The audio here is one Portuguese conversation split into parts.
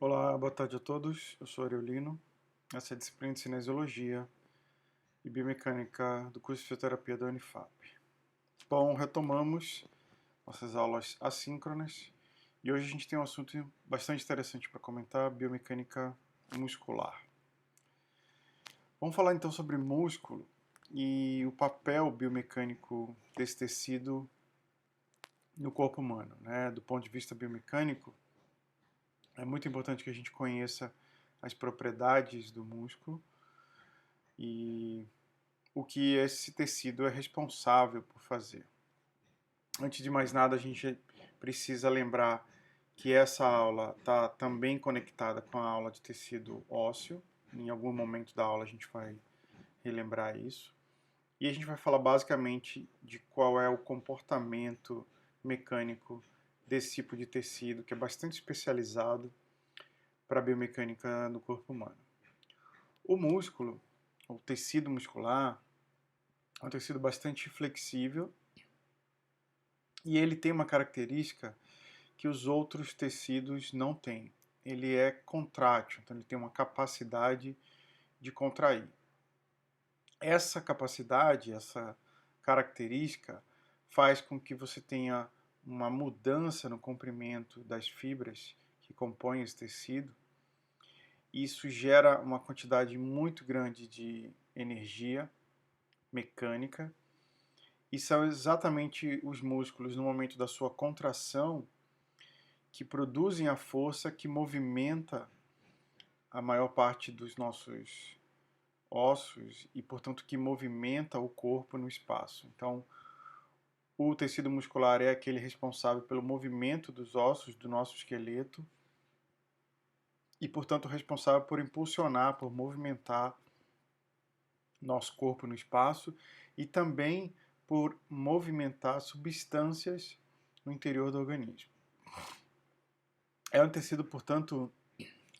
Olá, boa tarde a todos. Eu sou Aurelino. Essa é a disciplina de Cinesiologia e Biomecânica do curso de Fisioterapia da Unifap. Bom, retomamos nossas aulas assíncronas e hoje a gente tem um assunto bastante interessante para comentar, biomecânica muscular. Vamos falar então sobre músculo e o papel biomecânico desse tecido no corpo humano, né? Do ponto de vista biomecânico, é muito importante que a gente conheça as propriedades do músculo e o que esse tecido é responsável por fazer. Antes de mais nada, a gente precisa lembrar que essa aula está também conectada com a aula de tecido ósseo. Em algum momento da aula a gente vai relembrar isso. E a gente vai falar basicamente de qual é o comportamento mecânico desse tipo de tecido, que é bastante especializado para a biomecânica no corpo humano. O músculo, o tecido muscular, é um tecido bastante flexível e ele tem uma característica que os outros tecidos não têm. Ele é contrátil, então ele tem uma capacidade de contrair. Essa capacidade, essa característica, faz com que você tenha uma mudança no comprimento das fibras que compõem esse tecido. Isso gera uma quantidade muito grande de energia mecânica. E são exatamente os músculos, no momento da sua contração, que produzem a força que movimenta a maior parte dos nossos ossos e, portanto, que movimenta o corpo no espaço. Então, o tecido muscular é aquele responsável pelo movimento dos ossos do nosso esqueleto e, portanto, responsável por impulsionar, por movimentar nosso corpo no espaço e também por movimentar substâncias no interior do organismo. É um tecido, portanto,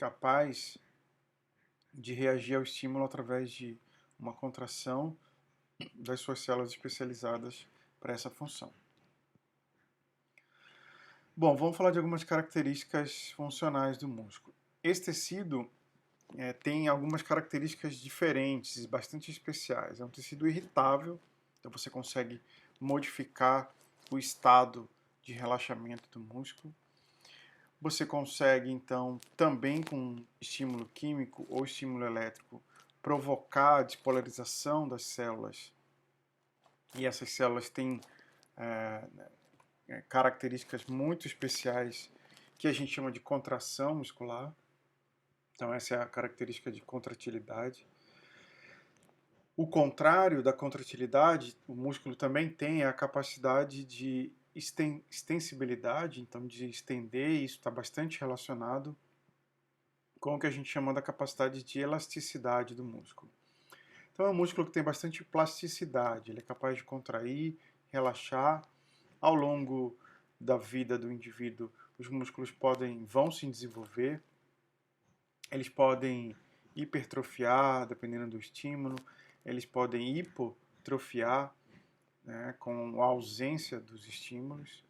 capaz de reagir ao estímulo através de uma contração das suas células especializadas para essa função. Bom, vamos falar de algumas características funcionais do músculo. Esse tecido tem algumas características diferentes e bastante especiais. É um tecido irritável, então você consegue modificar o estado de relaxamento do músculo. Você consegue, então, também com estímulo químico ou estímulo elétrico, provocar a despolarização das células. E essas células têm características muito especiais que a gente chama de contração muscular. Então, essa é a característica de contratilidade. O contrário da contratilidade, o músculo também tem a capacidade de extensibilidade, então de estender, e isso está bastante relacionado com o que a gente chama da capacidade de elasticidade do músculo. Então é um músculo que tem bastante plasticidade, ele é capaz de contrair, relaxar. Ao longo da vida do indivíduo, os músculos vão se desenvolver, eles podem hipertrofiar, dependendo do estímulo, eles podem hipotrofiar, né, com a ausência dos estímulos.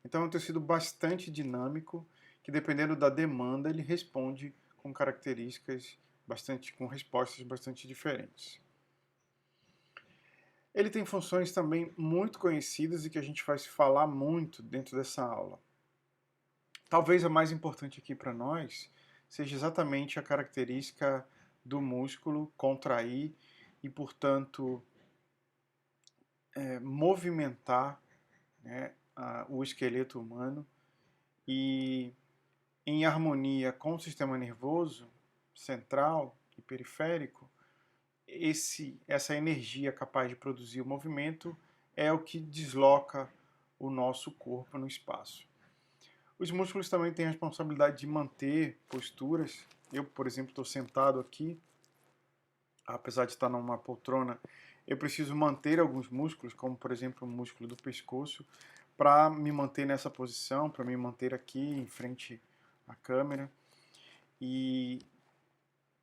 Então é um tecido bastante dinâmico, que dependendo da demanda, ele responde com características com respostas bastante diferentes. Ele tem funções também muito conhecidas e que a gente vai falar muito dentro dessa aula. Talvez a mais importante aqui para nós seja exatamente a característica do músculo contrair e, portanto, movimentar, né, o esqueleto humano e, em harmonia com o sistema nervoso central e periférico, essa energia capaz de produzir o movimento é o que desloca o nosso corpo no espaço. Os músculos também têm a responsabilidade de manter posturas. Eu, por exemplo, estou sentado aqui, apesar de estar numa poltrona, eu preciso manter alguns músculos, como por exemplo o músculo do pescoço, para me manter nessa posição, para me manter aqui em frente à câmera. E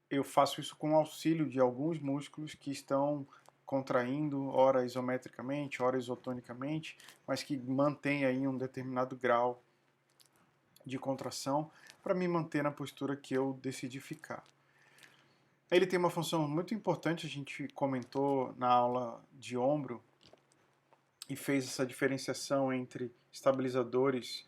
eu faço isso com o auxílio de alguns músculos que estão contraindo, ora isometricamente, ora isotonicamente, mas que mantêm aí um determinado grau de contração para me manter na postura que eu decidi ficar. Ele tem uma função muito importante, a gente comentou na aula de ombro e fez essa diferenciação entre estabilizadores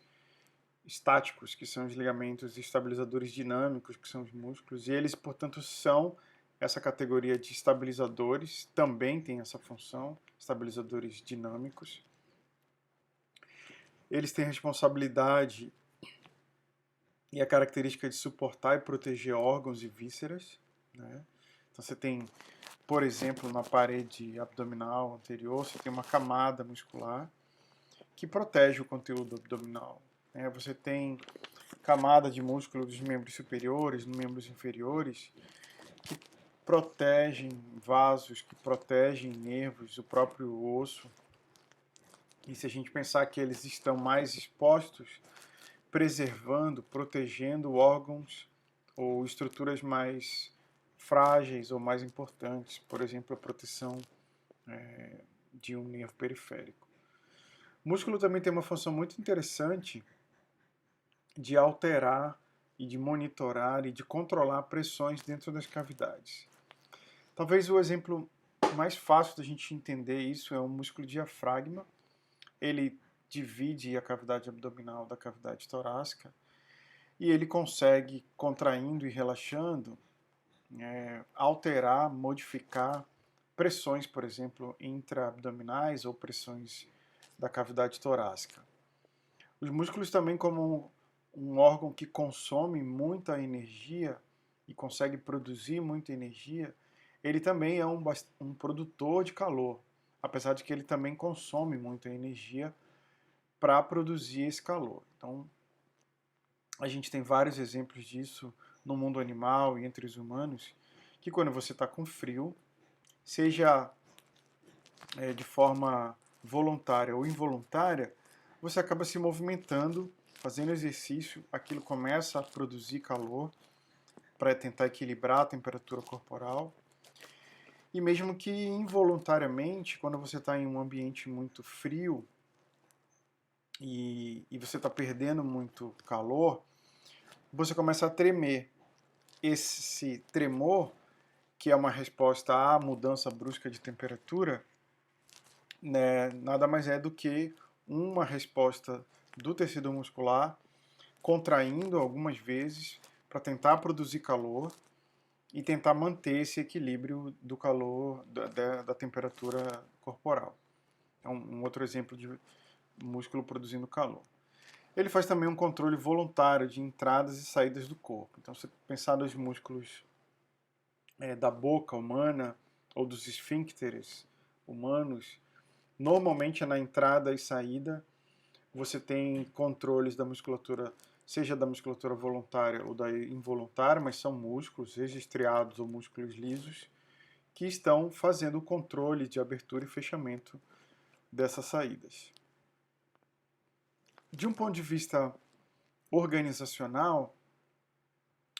estáticos, que são os ligamentos, e estabilizadores dinâmicos, que são os músculos, e eles, portanto, são essa categoria de estabilizadores, também tem essa função, estabilizadores dinâmicos. Eles têm responsabilidade e a característica de suportar e proteger órgãos e vísceras, né? Então você tem, por exemplo, na parede abdominal anterior, você tem uma camada muscular que protege o conteúdo abdominal, né? Você tem camada de músculo dos membros superiores, dos membros inferiores, que protegem vasos, que protegem nervos, o próprio osso. E se a gente pensar que eles estão mais expostos, preservando, protegendo órgãos ou estruturas mais frágeis ou mais importantes, por exemplo, a proteção de um nervo periférico. O músculo também tem uma função muito interessante de alterar e de monitorar e de controlar pressões dentro das cavidades. Talvez o exemplo mais fácil da gente entender isso é o músculo diafragma. Ele divide a cavidade abdominal da cavidade torácica e ele consegue, contraindo e relaxando, alterar, modificar pressões, por exemplo, intraabdominais ou pressões da cavidade torácica. Os músculos também, como um órgão que consome muita energia e consegue produzir muita energia, ele também é um produtor de calor, apesar de que ele também consome muita energia para produzir esse calor. Então, a gente tem vários exemplos disso no mundo animal e entre os humanos, que quando você está com frio, seja de forma voluntária ou involuntária, você acaba se movimentando, fazendo exercício, aquilo começa a produzir calor para tentar equilibrar a temperatura corporal. E mesmo que involuntariamente, quando você está em um ambiente muito frio e você está perdendo muito calor, você começa a tremer. Esse tremor, que é uma resposta à mudança brusca de temperatura, né, nada mais é do que uma resposta do tecido muscular contraindo algumas vezes para tentar produzir calor e tentar manter esse equilíbrio do calor, da temperatura corporal. É um outro exemplo de músculo produzindo calor. Ele faz também um controle voluntário de entradas e saídas do corpo. Então, se pensar nos músculos da boca humana ou dos esfíncteres humanos, normalmente é na entrada e saída você tem controles da musculatura, seja da musculatura voluntária ou da involuntária, mas são músculos estriados ou músculos lisos que estão fazendo o controle de abertura e fechamento dessas saídas. De um ponto de vista organizacional,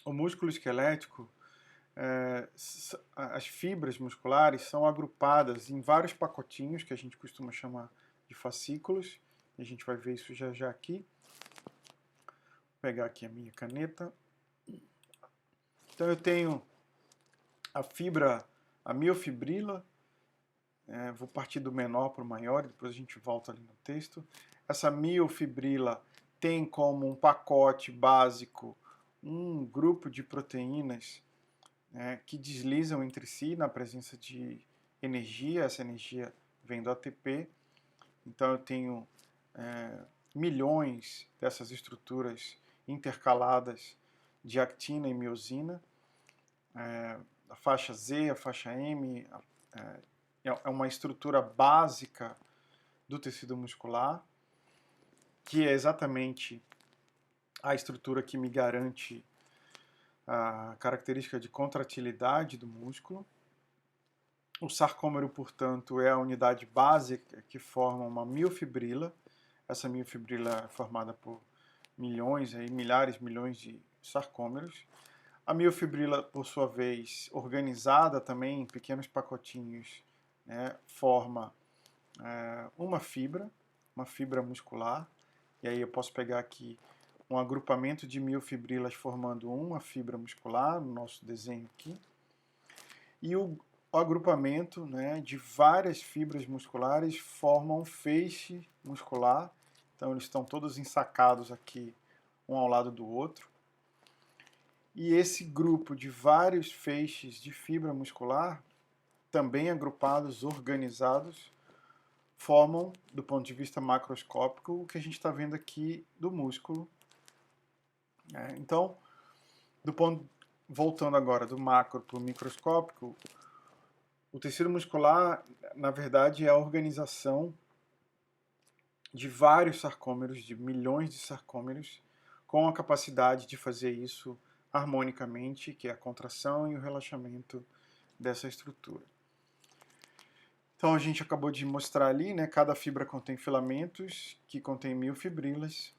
o músculo esquelético, as fibras musculares são agrupadas em vários pacotinhos que a gente costuma chamar de fascículos. A gente vai ver isso já já aqui. Vou pegar aqui a minha caneta. Então eu tenho a fibra, a miofibrila. Vou partir do menor para o maior, depois a gente volta ali no texto. Essa miofibrila tem como um pacote básico um grupo de proteínas que deslizam entre si na presença de energia. Essa energia vem do ATP. Então eu tenho milhões dessas estruturas intercaladas de actina e miosina. A faixa Z, a faixa M, é uma estrutura básica do tecido muscular, que é exatamente a estrutura que me garante a característica de contratilidade do músculo. O sarcômero, portanto, é a unidade básica que forma uma miofibrila. Essa miofibrila é formada por milhões, milhares, milhões de sarcômeros. A miofibrila, por sua vez, organizada também em pequenos pacotinhos, forma uma fibra muscular. E aí eu posso pegar aqui um agrupamento de miofibrilas formando uma fibra muscular, no nosso desenho aqui, e o agrupamento, né, de várias fibras musculares formam um feixe muscular. Então eles estão todos ensacados aqui, um ao lado do outro. E esse grupo de vários feixes de fibra muscular, também agrupados, organizados, formam, do ponto de vista macroscópico, o que a gente está vendo aqui do músculo. Então, voltando agora do macro para o microscópico, o tecido muscular, na verdade, é a organização de vários sarcômeros, de milhões de sarcômeros, com a capacidade de fazer isso harmonicamente, que é a contração e o relaxamento dessa estrutura. Então a gente acabou de mostrar ali, né, cada fibra contém filamentos, que contém miofibrilas,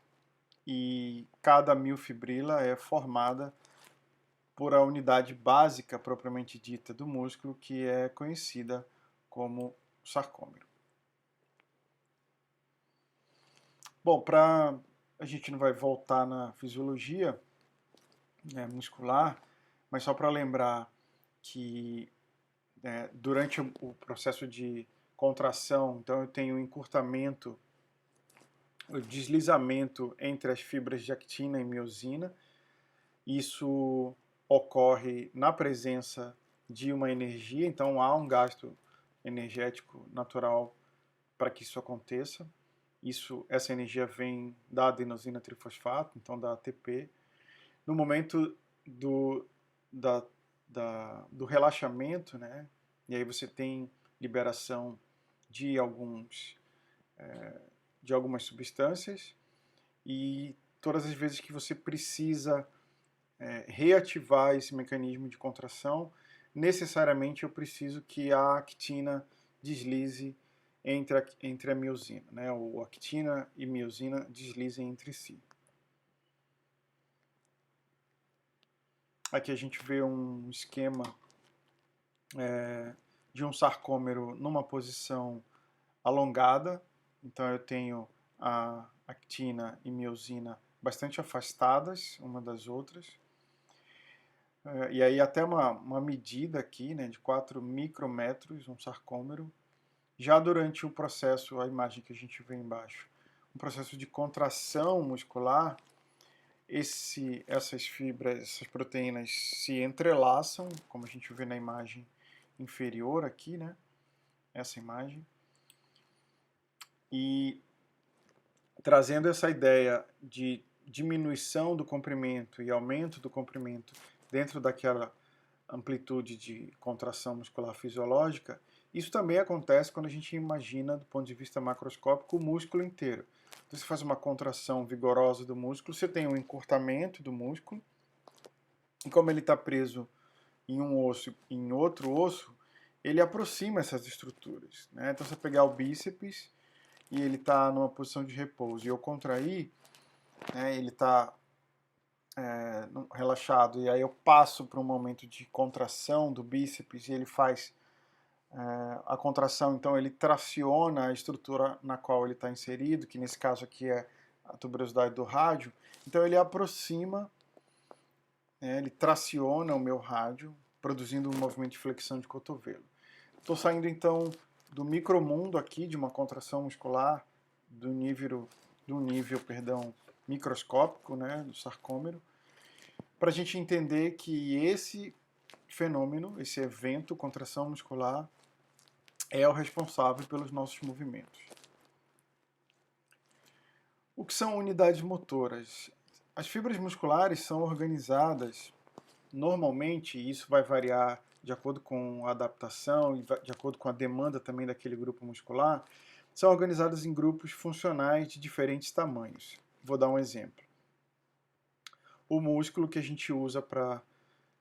e cada miofibrila é formada por a unidade básica propriamente dita do músculo, que é conhecida como sarcômero. Bom, a gente não vai voltar na fisiologia, né, muscular, mas só para lembrar que durante o processo de contração, então eu tenho o encurtamento, o deslizamento entre as fibras de actina e miosina. Isso ocorre na presença de uma energia, então há um gasto energético natural para que isso aconteça. Essa energia vem da adenosina trifosfato, então da ATP. No momento do relaxamento, né? E aí você tem liberação de algumas substâncias, e todas as vezes que você precisa reativar esse mecanismo de contração, necessariamente eu preciso que a actina deslize entre a miosina, né? Ou actina e miosina deslizem entre si. Aqui a gente vê um esquema de um sarcômero numa posição alongada. Então eu tenho a actina e miosina bastante afastadas uma das outras. E aí até uma medida aqui, né, de 4 micrômetros, um sarcômero. Já durante o processo, a imagem que a gente vê embaixo, um processo de contração muscular, essas fibras, essas proteínas se entrelaçam, como a gente vê na imagem inferior aqui, né? Essa imagem. E trazendo essa ideia de diminuição do comprimento e aumento do comprimento dentro daquela amplitude de contração muscular fisiológica, isso também acontece quando a gente imagina, do ponto de vista macroscópico, o músculo inteiro. Então, você faz uma contração vigorosa do músculo, você tem um encurtamento do músculo, e como ele está preso em um osso e em outro osso, ele aproxima essas estruturas, né? Então, se eu pegar o bíceps e ele está numa posição de repouso e eu contrair, né, ele está relaxado, e aí eu passo para um momento de contração do bíceps e ele faz a contração, então ele traciona a estrutura na qual ele está inserido, que nesse caso aqui é a tuberosidade do rádio. Então ele aproxima, ele traciona o meu rádio, produzindo um movimento de flexão de cotovelo. Estou saindo então do micromundo aqui, de uma contração muscular, do nível microscópico, né, do sarcômero, para a gente entender que esse fenômeno, esse evento, contração muscular, é o responsável pelos nossos movimentos. O que são unidades motoras? As fibras musculares são organizadas, normalmente, e isso vai variar de acordo com a adaptação e de acordo com a demanda também daquele grupo muscular, são organizadas em grupos funcionais de diferentes tamanhos. Vou dar um exemplo. O músculo que a gente usa para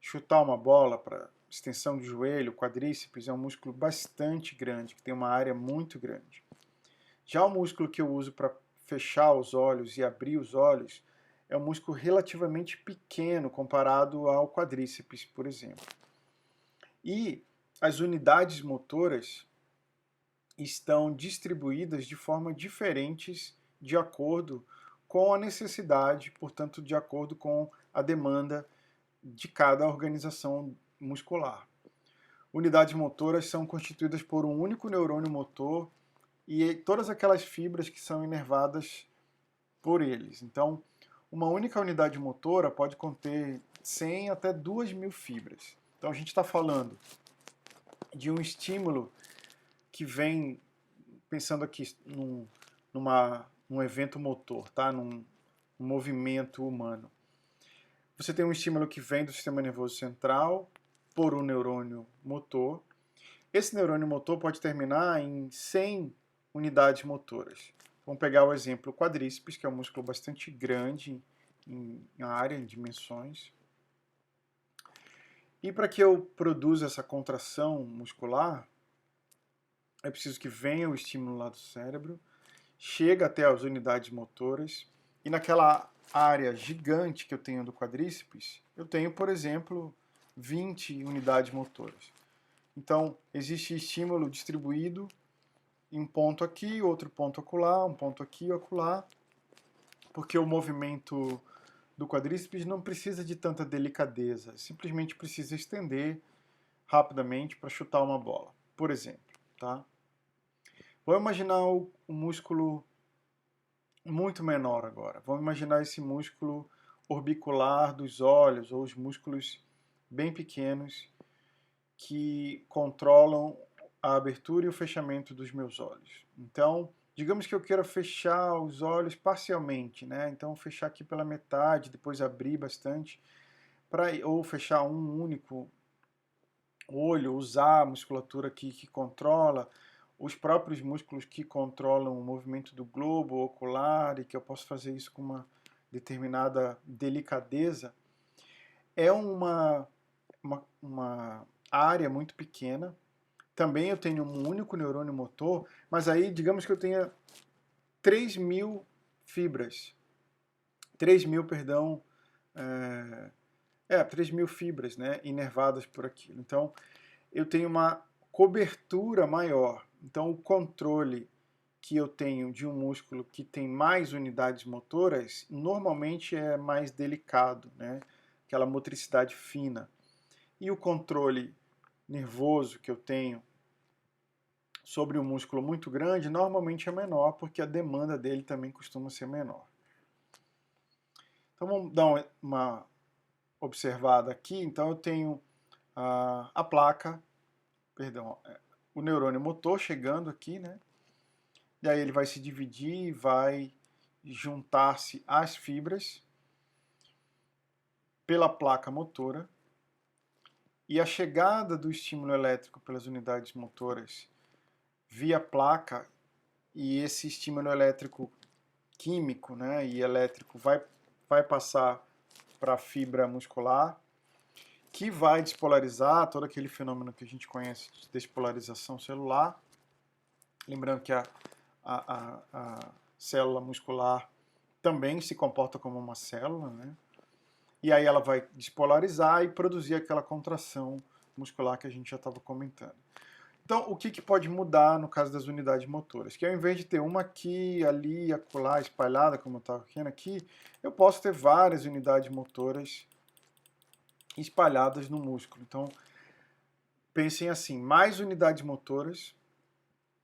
chutar uma bola, para extensão de joelho, quadríceps, é um músculo bastante grande, que tem uma área muito grande. Já o músculo que eu uso para fechar os olhos e abrir os olhos é um músculo relativamente pequeno comparado ao quadríceps, por exemplo. E as unidades motoras estão distribuídas de forma diferentes de acordo com a necessidade, portanto, de acordo com a demanda de cada organização muscular. Unidades motoras são constituídas por um único neurônio motor e todas aquelas fibras que são inervadas por eles. Então, uma única unidade motora pode conter 100 até 2.000 fibras. Então, a gente está falando de um estímulo que vem, pensando aqui num evento motor, tá? num movimento humano. Você tem um estímulo que vem do sistema nervoso central por um neurônio motor. Esse neurônio motor pode terminar em 100 unidades motoras. Vamos pegar o exemplo quadríceps, que é um músculo bastante grande em área, em dimensões. E para que eu produza essa contração muscular, é preciso que venha o estímulo lá do cérebro, chega até as unidades motoras, e naquela área gigante que eu tenho do quadríceps, eu tenho, por exemplo, 20 unidades motoras. Então, existe estímulo distribuído em um ponto aqui, outro ponto acolá, um ponto aqui e acolá, porque o movimento do quadríceps não precisa de tanta delicadeza, simplesmente precisa estender rapidamente para chutar uma bola, por exemplo. Tá? Vamos imaginar um músculo muito menor agora. Vamos imaginar esse músculo orbicular dos olhos, ou os músculos bem pequenos que controlam a abertura e o fechamento dos meus olhos. Então, digamos que eu queira fechar os olhos parcialmente, né? Então, fechar aqui pela metade, depois abrir bastante, ou fechar um único olho, usar a musculatura aqui que controla os próprios músculos que controlam o movimento do globo ocular, e que eu posso fazer isso com uma determinada delicadeza, é uma área muito pequena. Também eu tenho um único neurônio motor, mas aí digamos que eu tenha 3.000 fibras. 3.000, perdão, 3.000 fibras, né, inervadas por aquilo. Então, eu tenho uma cobertura maior. Então, o controle que eu tenho de um músculo que tem mais unidades motoras, normalmente é mais delicado, né? Aquela motricidade fina. E o controle nervoso que eu tenho sobre um músculo muito grande, normalmente é menor, porque a demanda dele também costuma ser menor. Então, vamos dar uma observada aqui. Então, eu tenho a placa, perdão, o neurônio motor chegando aqui, né? E aí ele vai se dividir, vai juntar-se às fibras pela placa motora. E a chegada do estímulo elétrico pelas unidades motoras via placa, e esse estímulo elétrico químico, né, e elétrico vai passar para a fibra muscular, que vai despolarizar todo aquele fenômeno que a gente conhece de despolarização celular. Lembrando que a célula muscular também se comporta como uma célula, né? E aí ela vai despolarizar e produzir aquela contração muscular que a gente já estava comentando. Então, o que pode mudar no caso das unidades motoras? Que ao invés de ter uma aqui, ali, acolá, espalhada, como eu estava vendo aqui, eu posso ter várias unidades motoras espalhadas no músculo. Então, pensem assim, mais unidades motoras,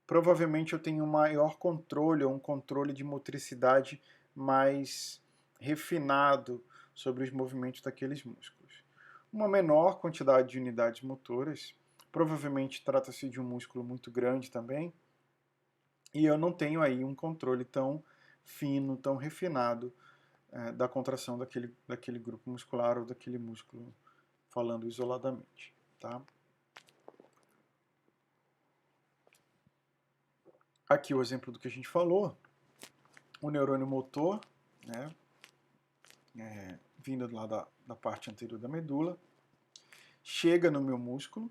provavelmente eu tenho um maior controle, ou um controle de motricidade mais refinado sobre os movimentos daqueles músculos. Uma menor quantidade de unidades motoras, provavelmente trata-se de um músculo muito grande também, e eu não tenho aí um controle tão fino, tão refinado da contração daquele grupo muscular ou daquele músculo, falando isoladamente. Tá? Aqui o exemplo do que a gente falou, o neurônio motor, né, vindo lá da parte anterior da medula, chega no meu músculo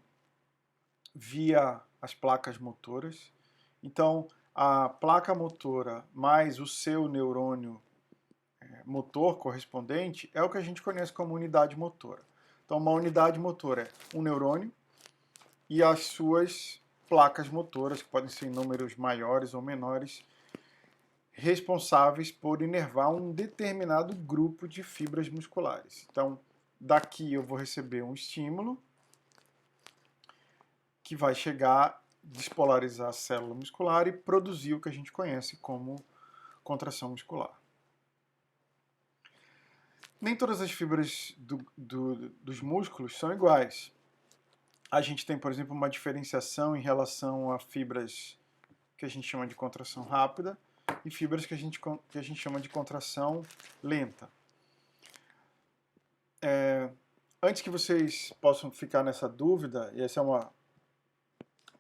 via as placas motoras. Então, a placa motora mais o seu neurônio motor correspondente é o que a gente conhece como unidade motora. Então, uma unidade motora é um neurônio e as suas placas motoras, que podem ser em números maiores ou menores, responsáveis por inervar um determinado grupo de fibras musculares. Então, daqui eu vou receber um estímulo que vai chegar, despolarizar a célula muscular e produzir o que a gente conhece como contração muscular. Nem todas as fibras dos músculos são iguais. A gente tem, por exemplo, uma diferenciação em relação a fibras que a gente chama de contração rápida e fibras que a gente chama de contração lenta. Antes que vocês possam ficar nessa dúvida, e essa é uma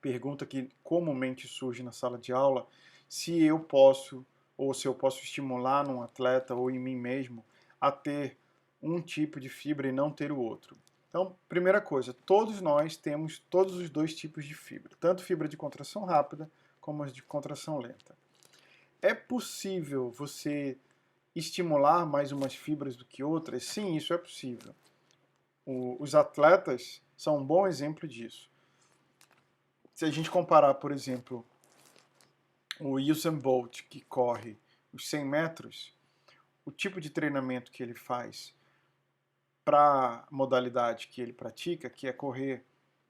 pergunta que comumente surge na sala de aula, se eu posso, ou se eu posso estimular num atleta ou em mim mesmo, a ter um tipo de fibra e não ter o outro. Então, primeira coisa, todos nós temos todos os dois tipos de fibra, tanto fibra de contração rápida como as de contração lenta. É possível você estimular mais umas fibras do que outras? Sim, isso é possível. Os atletas são um bom exemplo disso. Se a gente comparar, por exemplo, o Usain Bolt, que corre os 100 metros, o tipo de treinamento que ele faz para a modalidade que ele pratica, que é correr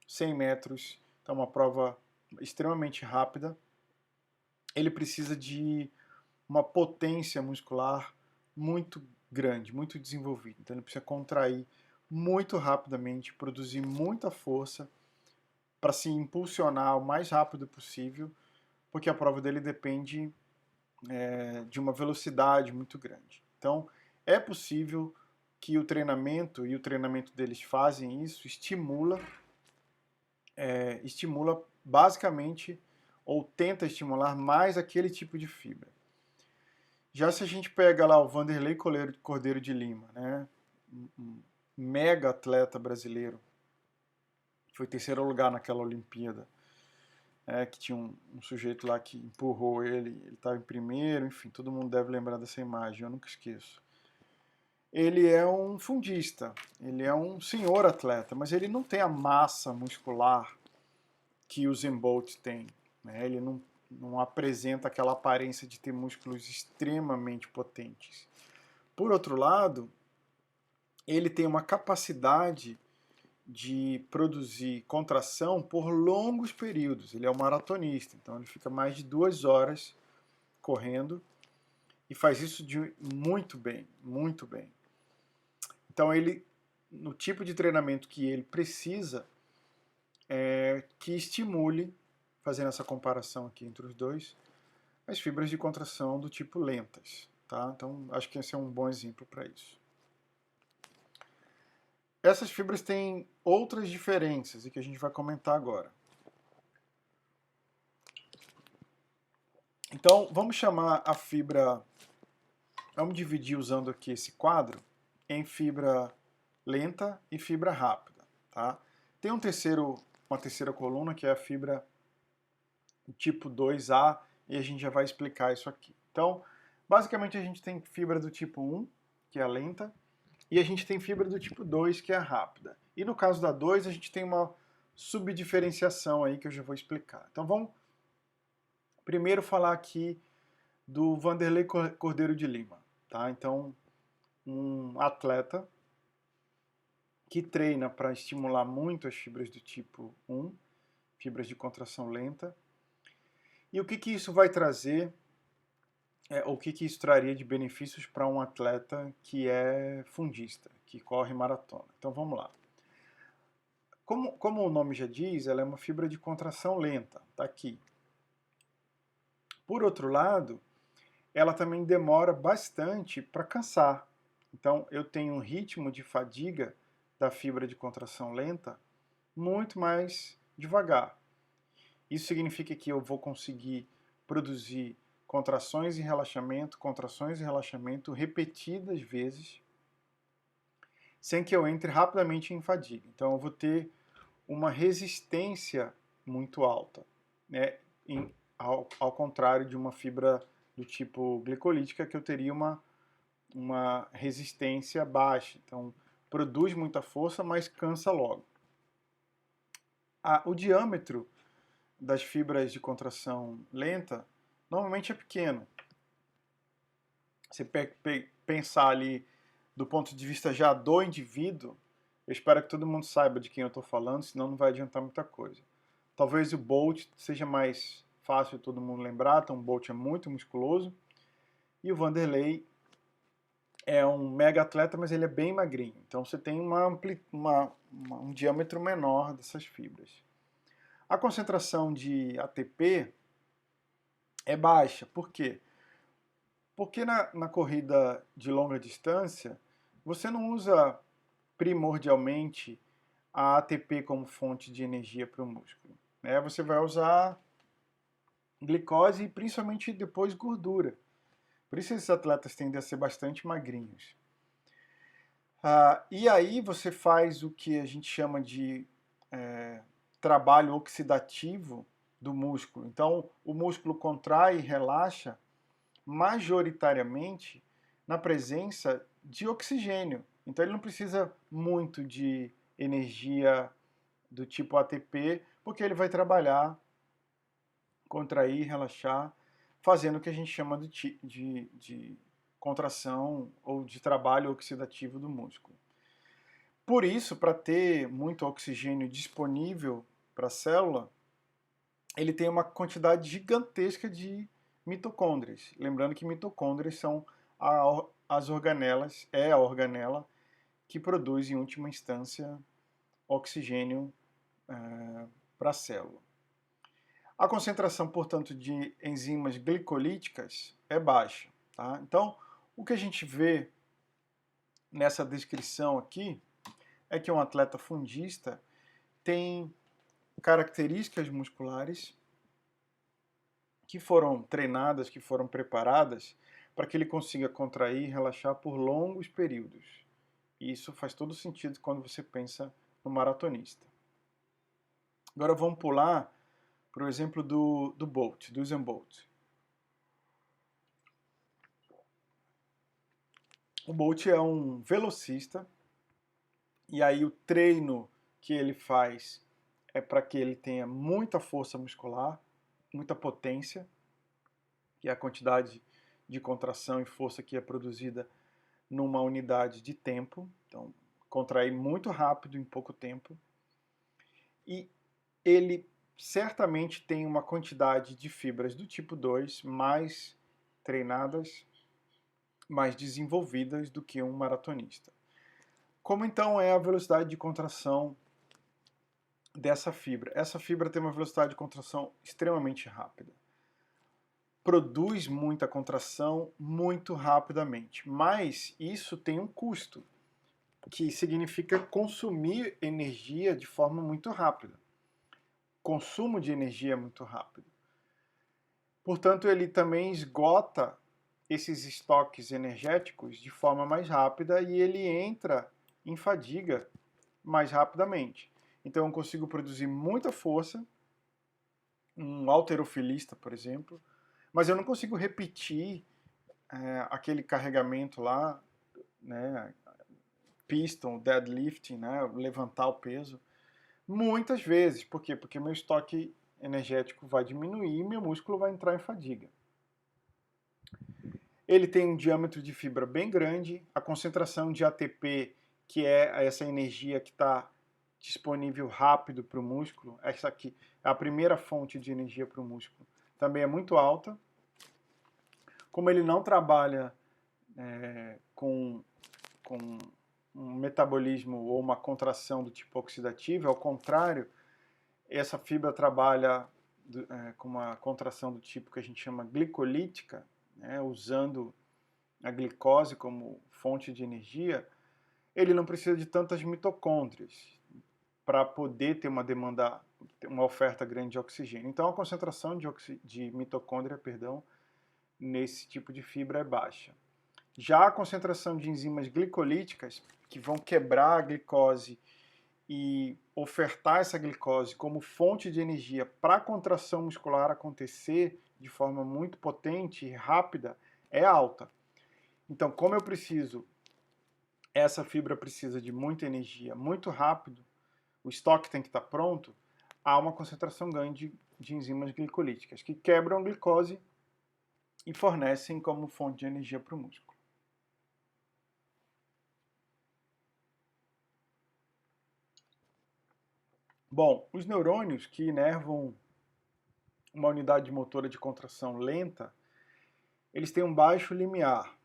100 metros, então uma prova extremamente rápida, ele precisa de uma potência muscular muito grande, muito desenvolvida. Então ele precisa contrair muito rapidamente, produzir muita força para se impulsionar o mais rápido possível, porque a prova dele depende de uma velocidade muito grande. Então, é possível que o treinamento, e o treinamento deles fazem isso, estimula basicamente, ou tenta estimular mais aquele tipo de fibra. Já se a gente pega lá o Vanderlei Cordeiro de Lima, né, um mega atleta brasileiro, foi terceiro lugar naquela Olimpíada, que tinha um sujeito lá que empurrou ele estava em primeiro, enfim, todo mundo deve lembrar dessa imagem, eu nunca esqueço. Ele é um fundista, ele é um senhor atleta, mas ele não tem a massa muscular que o Usain Bolt tem, né? Ele não apresenta aquela aparência de ter músculos extremamente potentes. Por outro lado, ele tem uma capacidade de produzir contração por longos períodos. Ele é um maratonista, então ele fica mais de 2 horas correndo e faz isso muito bem, muito bem. Então ele, no tipo de treinamento que ele precisa, que estimule, fazendo essa comparação aqui entre os dois, as fibras de contração do tipo lentas. Tá? Então acho que esse é um bom exemplo para isso. Essas fibras têm outras diferenças e que a gente vai comentar agora. Então, vamos chamar a fibra, vamos dividir usando aqui esse quadro em fibra lenta e fibra rápida. Tá? Tem uma terceira coluna que é a fibra tipo 2A e a gente já vai explicar isso aqui. Então, basicamente a gente tem fibra do tipo 1, que é a lenta, e a gente tem fibra do tipo 2, que é a rápida. E no caso da 2, a gente tem uma subdiferenciação aí que eu já vou explicar. Então vamos primeiro falar aqui do Vanderlei Cordeiro de Lima. Tá? Então, um atleta que treina para estimular muito as fibras do tipo 1, fibras de contração lenta. E o que isso vai trazer, o que isso traria de benefícios para um atleta que é fundista, que corre maratona. Então vamos lá. Como o nome já diz, ela é uma fibra de contração lenta, está aqui. Por outro lado, ela também demora bastante para cansar. Então eu tenho um ritmo de fadiga da fibra de contração lenta muito mais devagar. Isso significa que eu vou conseguir produzir contrações e relaxamento repetidas vezes, sem que eu entre rapidamente em fadiga. Então eu vou ter uma resistência muito alta, né? Ao contrário de uma fibra do tipo glicolítica, que eu teria uma resistência baixa. Então produz muita força, mas cansa logo. O diâmetro das fibras de contração lenta normalmente é pequeno. você pensar ali do ponto de vista já do indivíduo, eu espero que todo mundo saiba de quem eu estou falando, senão não vai adiantar muita coisa. Talvez o Bolt seja mais fácil de todo mundo lembrar, então o Bolt é muito musculoso, e o Vanderlei é um mega atleta, mas ele é bem magrinho. Então você tem um diâmetro menor dessas fibras. A concentração de ATP é baixa. Por quê? Porque na corrida de longa distância, você não usa primordialmente a ATP como fonte de energia para o músculo. Né? Você vai usar glicose e principalmente depois gordura. Por isso esses atletas tendem a ser bastante magrinhos. E aí você faz o que a gente chama de trabalho oxidativo do músculo. Então o músculo contrai e relaxa majoritariamente na presença de oxigênio. Então ele não precisa muito de energia do tipo ATP, porque ele vai trabalhar, contrair, relaxar, fazendo o que a gente chama de contração ou de trabalho oxidativo do músculo. Por isso, para ter muito oxigênio disponível para a célula, ele tem uma quantidade gigantesca de mitocôndrias. Lembrando que mitocôndrias são as organelas, é a organela que produz, em última instância, oxigênio para a célula. A concentração, portanto, de enzimas glicolíticas é baixa. Tá? Então, o que a gente vê nessa descrição aqui é que um atleta fundista tem características musculares que foram treinadas, que foram preparadas para que ele consiga contrair e relaxar por longos períodos. E isso faz todo sentido quando você pensa no maratonista. Agora vamos pular para o exemplo do Bolt, do Usain Bolt. O Bolt é um velocista e aí o treino que ele faz é para que ele tenha muita força muscular, muita potência, que é a quantidade de contração e força que é produzida numa unidade de tempo. Então, contrair muito rápido em pouco tempo. E ele certamente tem uma quantidade de fibras do tipo 2 mais treinadas, mais desenvolvidas do que um maratonista. Como então é a velocidade de contração dessa fibra? Essa fibra tem uma velocidade de contração extremamente rápida. Produz muita contração muito rapidamente, mas isso tem um custo, que significa consumir energia de forma muito rápida. Consumo de energia muito rápido. Portanto, ele também esgota esses estoques energéticos de forma mais rápida e ele entra em fadiga mais rapidamente. Então eu consigo produzir muita força, um halterofilista, por exemplo, mas eu não consigo repetir aquele carregamento lá, né, piston, deadlifting, né, levantar o peso, muitas vezes. Por quê? Porque meu estoque energético vai diminuir e meu músculo vai entrar em fadiga. Ele tem um diâmetro de fibra bem grande, a concentração de ATP, que é essa energia que está disponível rápido para o músculo, essa aqui é a primeira fonte de energia para o músculo, também é muito alta. Como ele não trabalha com um metabolismo ou uma contração do tipo oxidativo, ao contrário, essa fibra trabalha com uma contração do tipo que a gente chama glicolítica, né, usando a glicose como fonte de energia, ele não precisa de tantas mitocôndrias para poder ter uma demanda, uma oferta grande de oxigênio. Então a concentração de mitocôndria, nesse tipo de fibra é baixa. Já a concentração de enzimas glicolíticas, que vão quebrar a glicose e ofertar essa glicose como fonte de energia para a contração muscular acontecer de forma muito potente e rápida, é alta. Então, como eu preciso, essa fibra precisa de muita energia muito rápido, o estoque tem que estar pronto, há uma concentração grande de enzimas glicolíticas, que quebram a glicose e fornecem como fonte de energia para o músculo. Bom, os neurônios que inervam uma unidade motora de contração lenta, eles têm um baixo limiar.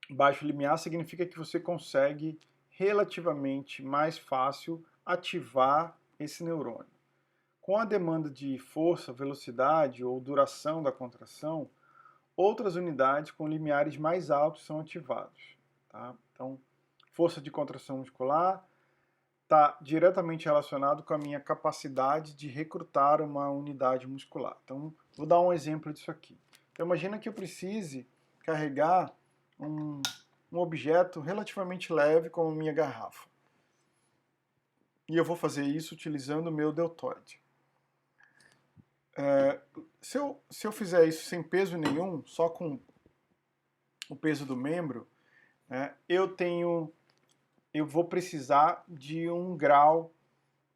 Baixo limiar significa que você consegue relativamente mais fácil ativar esse neurônio. Com a demanda de força, velocidade ou duração da contração, outras unidades com limiares mais altos são ativados. Tá? Então, força de contração muscular está diretamente relacionado com a minha capacidade de recrutar uma unidade muscular. Então, vou dar um exemplo disso aqui. Então, imagina que eu precise carregar um objeto relativamente leve como minha garrafa. E eu vou fazer isso utilizando o meu deltoide. Se eu fizer isso sem peso nenhum, só com o peso do membro, né, eu vou precisar de 1 grau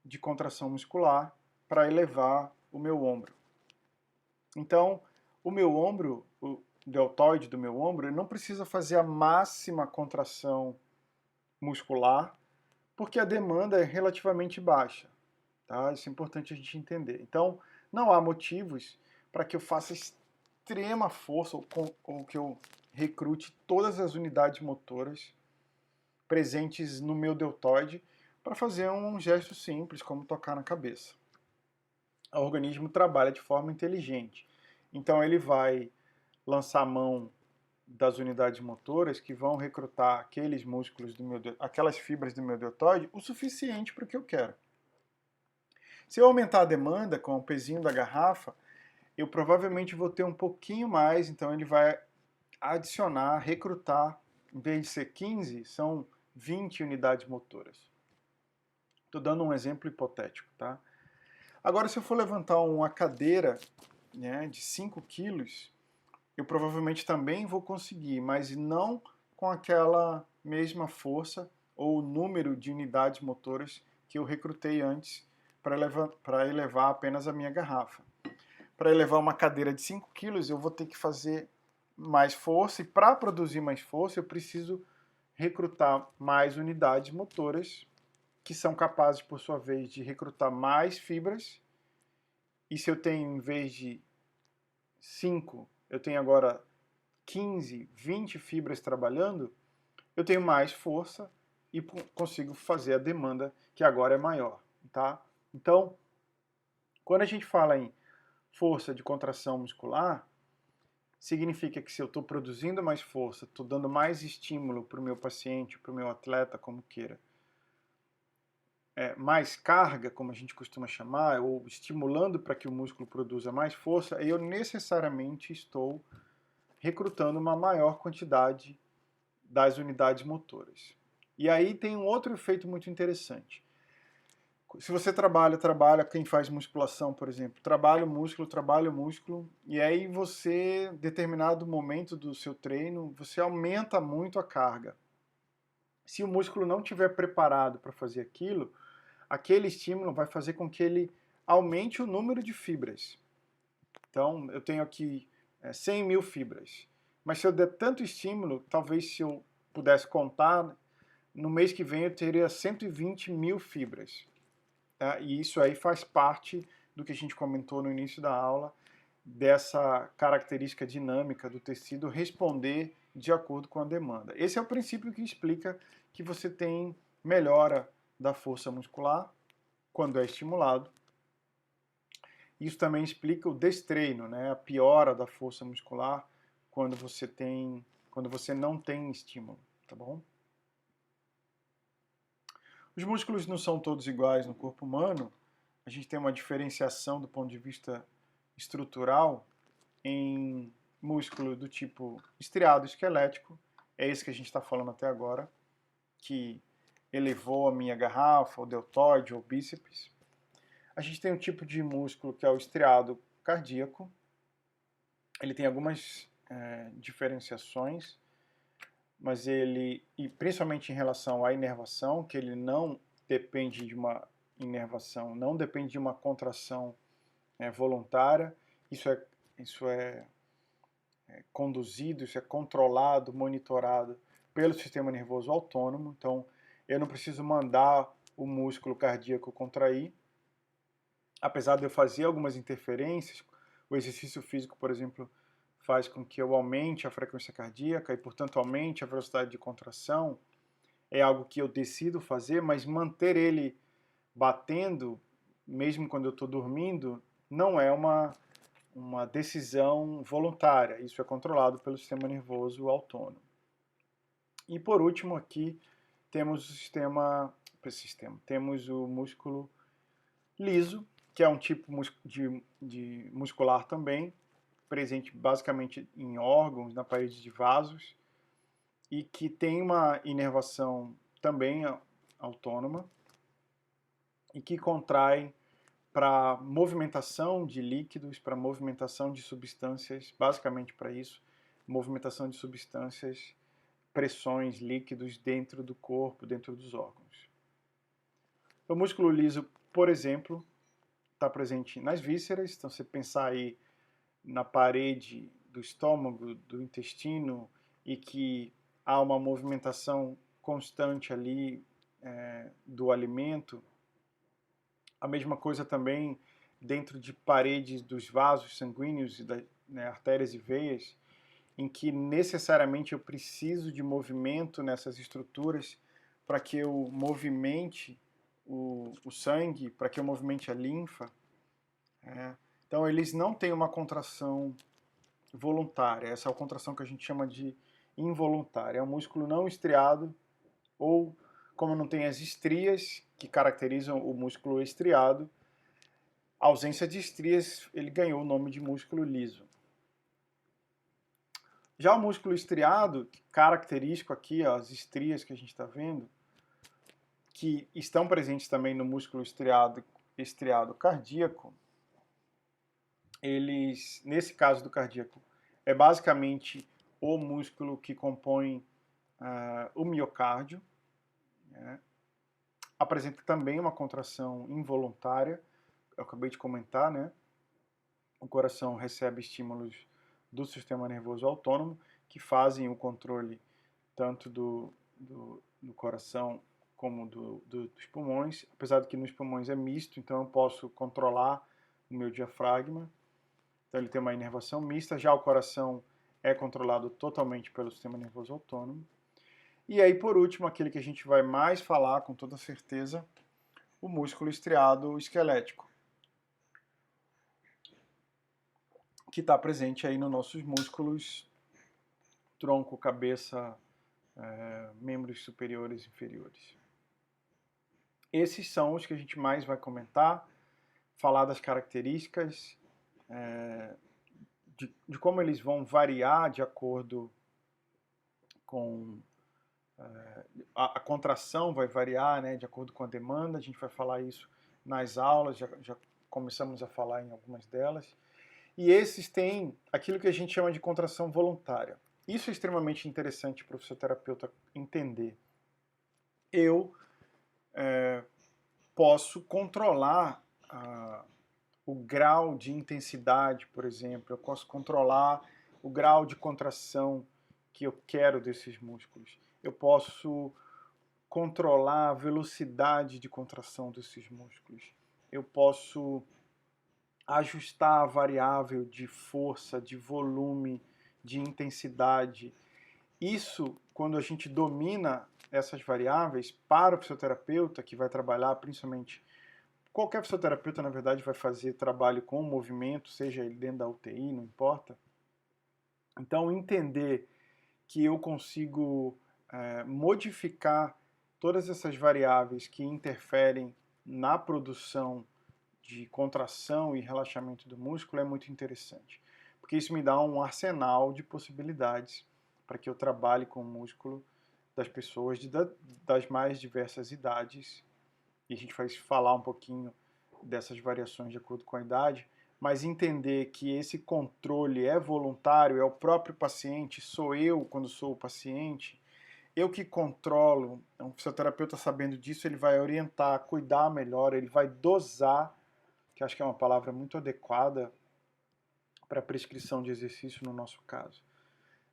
de contração muscular para elevar o meu ombro. Então, o meu ombro, o deltoide do meu ombro, ele não precisa fazer a máxima contração muscular, porque a demanda é relativamente baixa. Tá? Isso é importante a gente entender. Então, não há motivos para que eu faça extrema força ou que eu recrute todas as unidades motoras presentes no meu deltoide para fazer um gesto simples, como tocar na cabeça. O organismo trabalha de forma inteligente. Então, ele vai lançar mão das unidades motoras que vão recrutar aqueles músculos aquelas fibras do meu deltoide o suficiente para o que eu quero. Se eu aumentar a demanda com o pezinho da garrafa, eu provavelmente vou ter um pouquinho mais, então ele vai adicionar, recrutar, em vez de ser 15, são 20 unidades motoras. Estou dando um exemplo hipotético, tá? Agora, se eu for levantar uma cadeira, né, de 5 quilos, eu provavelmente também vou conseguir, mas não com aquela mesma força ou número de unidades motoras que eu recrutei antes para elevar apenas a minha garrafa. Para elevar uma cadeira de 5 quilos, eu vou ter que fazer mais força, e para produzir mais força, eu preciso recrutar mais unidades motoras, que são capazes, por sua vez, de recrutar mais fibras. E se eu tenho, em vez de 5, eu tenho agora 15, 20 fibras trabalhando, eu tenho mais força e consigo fazer a demanda, que agora é maior. Tá? Então, quando a gente fala em força de contração muscular, significa que se eu estou produzindo mais força, estou dando mais estímulo para o meu paciente, para o meu atleta, como queira, mais carga, como a gente costuma chamar, ou estimulando para que o músculo produza mais força, eu necessariamente estou recrutando uma maior quantidade das unidades motoras. E aí tem um outro efeito muito interessante. Se você trabalha, quem faz musculação, por exemplo, trabalha o músculo, e aí você, em determinado momento do seu treino, você aumenta muito a carga. Se o músculo não estiver preparado para fazer aquilo, aquele estímulo vai fazer com que ele aumente o número de fibras. Então, eu tenho aqui 100 mil fibras. Mas se eu der tanto estímulo, talvez se eu pudesse contar, no mês que vem eu teria 120 mil fibras. E isso aí faz parte do que a gente comentou no início da aula, dessa característica dinâmica do tecido responder de acordo com a demanda. Esse é o princípio que explica que você tem melhora da força muscular quando é estimulado. Isso também explica o destreino, né? A piora da força muscular quando você não tem estímulo, tá bom? Os músculos não são todos iguais no corpo humano. A gente tem uma diferenciação do ponto de vista estrutural em músculo do tipo estriado esquelético, é esse que a gente está falando até agora, que elevou a minha garrafa, o deltoide ou bíceps. A gente tem um tipo de músculo que é o estriado cardíaco. Ele tem algumas diferenciações, mas ele, e principalmente em relação à inervação, que ele não depende de uma contração voluntária. Isso é conduzido, isso é controlado, monitorado pelo sistema nervoso autônomo. Então, eu não preciso mandar o músculo cardíaco contrair, apesar de eu fazer algumas interferências. O exercício físico, por exemplo, faz com que eu aumente a frequência cardíaca e, portanto, aumente a velocidade de contração. É algo que eu decido fazer, mas manter ele batendo, mesmo quando eu estou dormindo, não é uma decisão voluntária. Isso é controlado pelo sistema nervoso autônomo. E por último aqui temos temos o músculo liso, que é um tipo de muscular também, presente basicamente em órgãos, na parede de vasos, e que tem uma inervação também autônoma e que contrai para movimentação de líquidos, para movimentação de substâncias, basicamente para isso, movimentação de substâncias, pressões, líquidos dentro do corpo, dentro dos órgãos. O músculo liso, por exemplo, está presente nas vísceras, então você pensar aí na parede do estômago, do intestino, e que há uma movimentação constante ali do alimento. A mesma coisa também dentro de paredes dos vasos sanguíneos, artérias e veias, em que necessariamente eu preciso de movimento nessas estruturas para que eu movimente o sangue, para que eu movimente a linfa. Então, eles não têm uma contração voluntária. Essa é a contração que a gente chama de involuntária. É um músculo não estriado, ou, como não tem as estrias que caracterizam o músculo estriado, a ausência de estrias, ele ganhou o nome de músculo liso. Já o músculo estriado, característico aqui, ó, as estrias que a gente está vendo, que estão presentes também no músculo estriado cardíaco, eles, nesse caso do cardíaco, é basicamente o músculo que compõe o miocárdio, né? Apresenta também uma contração involuntária, eu acabei de comentar, né? O coração recebe estímulos do sistema nervoso autônomo que fazem o controle tanto do coração como dos pulmões, apesar de que nos pulmões é misto, então eu posso controlar o meu diafragma, então ele tem uma inervação mista. Já o coração é controlado totalmente pelo sistema nervoso autônomo. E aí, por último, aquele que a gente vai mais falar com toda certeza, o músculo estriado esquelético, que está presente aí nos nossos músculos tronco, cabeça, membros superiores e inferiores. Esses são os que a gente mais vai comentar, falar das características, de como eles vão variar de acordo com a contração vai variar, né, de acordo com a demanda. A gente vai falar isso nas aulas, já começamos a falar em algumas delas. E esses têm aquilo que a gente chama de contração voluntária. Isso é extremamente interessante para o fisioterapeuta entender. Eu posso controlar o grau de intensidade, por exemplo. Eu posso controlar o grau de contração que eu quero desses músculos. Eu posso controlar a velocidade de contração desses músculos. Eu posso ajustar a variável de força, de volume, de intensidade. Isso, quando a gente domina essas variáveis, para o fisioterapeuta, que vai trabalhar principalmente, qualquer fisioterapeuta, na verdade, vai fazer trabalho com movimento, seja ele dentro da UTI, não importa. Então, entender que eu consigo modificar todas essas variáveis que interferem na produção de contração e relaxamento do músculo é muito interessante, porque isso me dá um arsenal de possibilidades para que eu trabalhe com o músculo das pessoas das mais diversas idades, e a gente vai falar um pouquinho dessas variações de acordo com a idade, mas entender que esse controle é voluntário, é o próprio paciente, sou eu quando sou o paciente, eu que controlo. Um fisioterapeuta, sabendo disso, ele vai orientar, cuidar melhor, ele vai dosar, que acho que é uma palavra muito adequada para prescrição de exercício no nosso caso?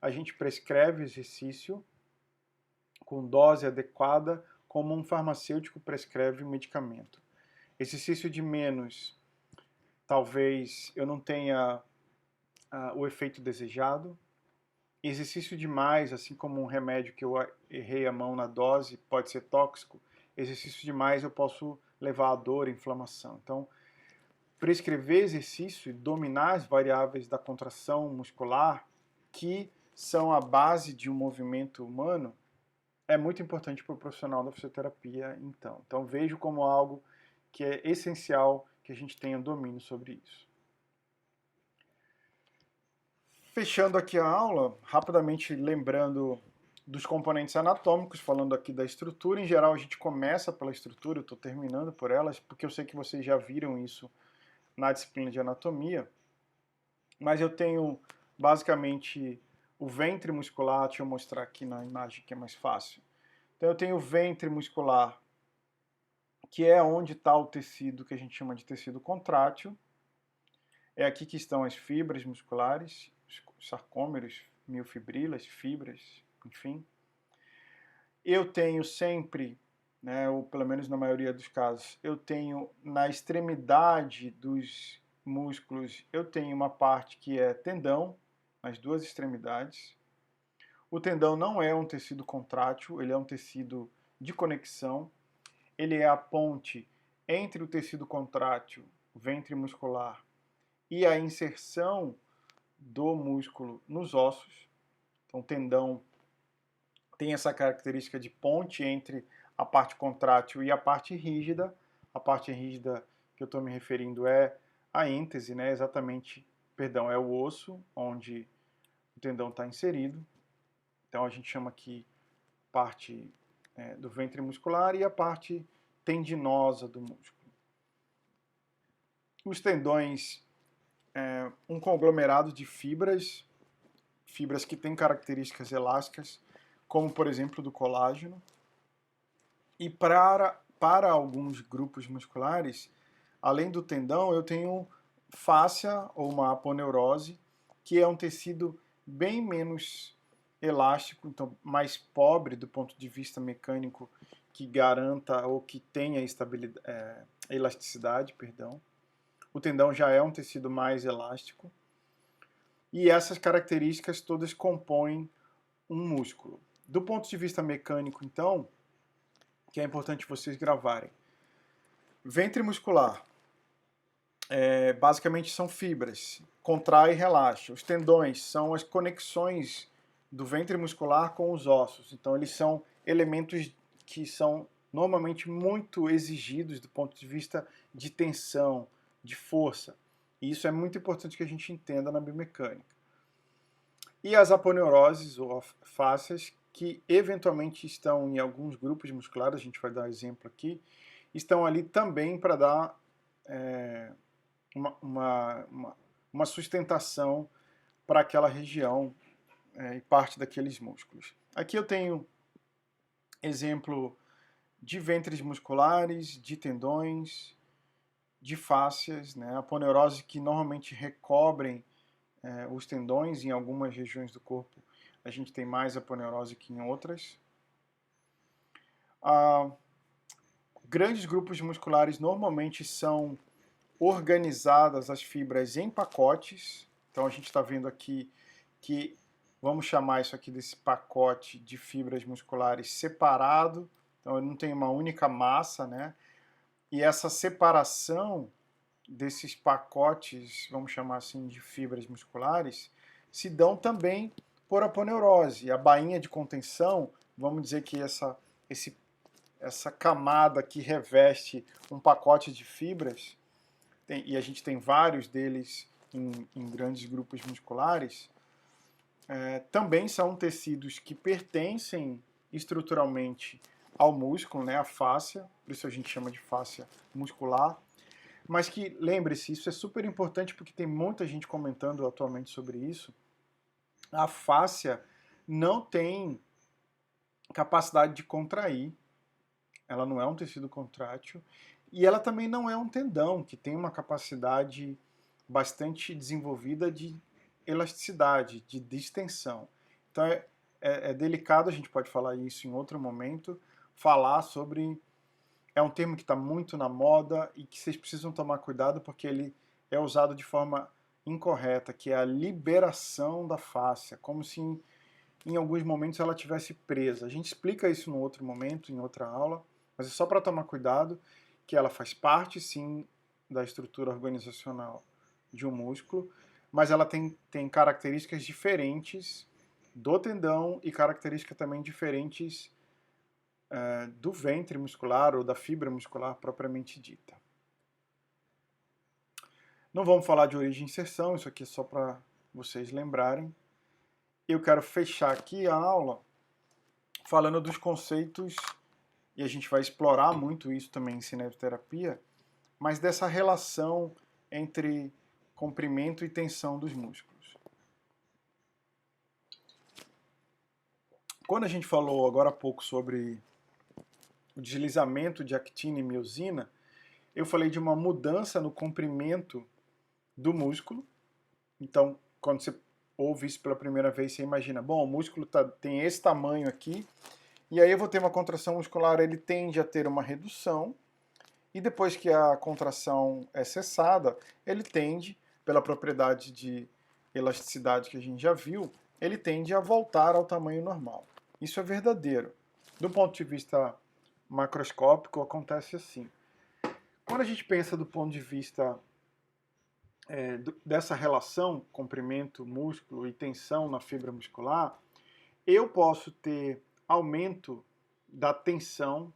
A gente prescreve exercício com dose adequada, como um farmacêutico prescreve um medicamento. Exercício de menos, talvez eu não tenha o efeito desejado. Exercício de mais, assim como um remédio que eu errei a mão na dose, pode ser tóxico. Exercício de mais eu posso levar a dor, inflamação. Então, prescrever exercício e dominar as variáveis da contração muscular, que são a base de um movimento humano, é muito importante para o profissional da fisioterapia, então. Então, vejo como algo que é essencial que a gente tenha domínio sobre isso. Fechando aqui a aula, rapidamente lembrando dos componentes anatômicos, falando aqui da estrutura. Em geral, a gente começa pela estrutura, eu estou terminando por elas, porque eu sei que vocês já viram isso na disciplina de anatomia. Mas eu tenho, basicamente, o ventre muscular. Deixa eu mostrar aqui na imagem que é mais fácil. Então, eu tenho o ventre muscular, que é onde está o tecido que a gente chama de tecido contrátil. É aqui que estão as fibras musculares, os sarcômeros, miofibrilas, fibras, enfim. Eu tenho sempre, né, ou pelo menos na maioria dos casos, eu tenho na extremidade dos músculos, eu tenho uma parte que é tendão, nas duas extremidades. O tendão não é um tecido contrátil, ele é um tecido de conexão. Ele é a ponte entre o tecido contrátil, o ventre muscular, e a inserção do músculo nos ossos. Então, o tendão tem essa característica de ponte entre a parte contrátil e a parte rígida. A parte rígida que eu estou me referindo é a êntese, né? Exatamente, perdão, é o osso onde o tendão está inserido. Então, a gente chama aqui parte do ventre muscular e a parte tendinosa do músculo. Os tendões, um conglomerado de fibras que têm características elásticas, como por exemplo do colágeno. E para alguns grupos musculares, além do tendão, eu tenho fáscia ou uma aponeurose, que é um tecido bem menos elástico, então mais pobre do ponto de vista mecânico, que garanta ou que tenha elasticidade, perdão. O tendão já é um tecido mais elástico. E essas características todas compõem um músculo. Do ponto de vista mecânico, então, que é importante vocês gravarem. Ventre muscular, basicamente são fibras, contrai e relaxa. Os tendões são as conexões do ventre muscular com os ossos. Então, eles são elementos que são normalmente muito exigidos do ponto de vista de tensão, de força. E isso é muito importante que a gente entenda na biomecânica. E as aponeuroses ou fáscias, que eventualmente estão em alguns grupos musculares, a gente vai dar exemplo aqui, estão ali também para dar uma sustentação para aquela região e parte daqueles músculos. Aqui eu tenho exemplo de ventres musculares, de tendões, de fáscias, né? Aponeurose que normalmente recobrem os tendões. Em algumas regiões do corpo a gente tem mais aponeurose que em outras. Grandes grupos musculares normalmente são organizadas as fibras em pacotes. Então a gente está vendo aqui que vamos chamar isso aqui desse pacote de fibras musculares separado. Então ele não tem uma única massa, né? E essa separação desses pacotes, vamos chamar assim, de fibras musculares, se dão também por aponeurose. A bainha de contenção, vamos dizer que essa camada que reveste um pacote de fibras, e a gente tem vários deles em grandes grupos musculares, também são tecidos que pertencem estruturalmente ao músculo, né, a fáscia, por isso a gente chama de fáscia muscular. Mas que, lembre-se, isso é super importante porque tem muita gente comentando atualmente sobre isso. A fáscia não tem capacidade de contrair, ela não é um tecido contrátil, e ela também não é um tendão, que tem uma capacidade bastante desenvolvida de elasticidade, de distensão. Então é delicado, a gente pode falar isso em outro momento, falar sobre... É um termo que está muito na moda e que vocês precisam tomar cuidado porque ele é usado de forma incorreta, que é a liberação da fáscia, como se em alguns momentos ela tivesse presa. A gente explica isso no outro momento, em outra aula, mas é só para tomar cuidado que ela faz parte, sim, da estrutura organizacional de um músculo, mas ela tem características diferentes do tendão e características também diferentes do ventre muscular ou da fibra muscular propriamente dita. Não vamos falar de origem e inserção, isso aqui é só para vocês lembrarem. Eu quero fechar aqui a aula falando dos conceitos, e a gente vai explorar muito isso também em cinesioterapia, mas dessa relação entre comprimento e tensão dos músculos. Quando a gente falou agora há pouco sobre o deslizamento de actina e miosina, eu falei de uma mudança no comprimento do músculo. Então, quando você ouve isso pela primeira vez, você imagina, bom, o músculo tem esse tamanho aqui, e aí eu vou ter uma contração muscular, ele tende a ter uma redução, e depois que a contração é cessada, ele tende, pela propriedade de elasticidade que a gente já viu, ele tende a voltar ao tamanho normal. Isso é verdadeiro. Do ponto de vista macroscópico, acontece assim. Quando a gente pensa do ponto de vista dessa relação comprimento, músculo e tensão na fibra muscular, eu posso ter aumento da tensão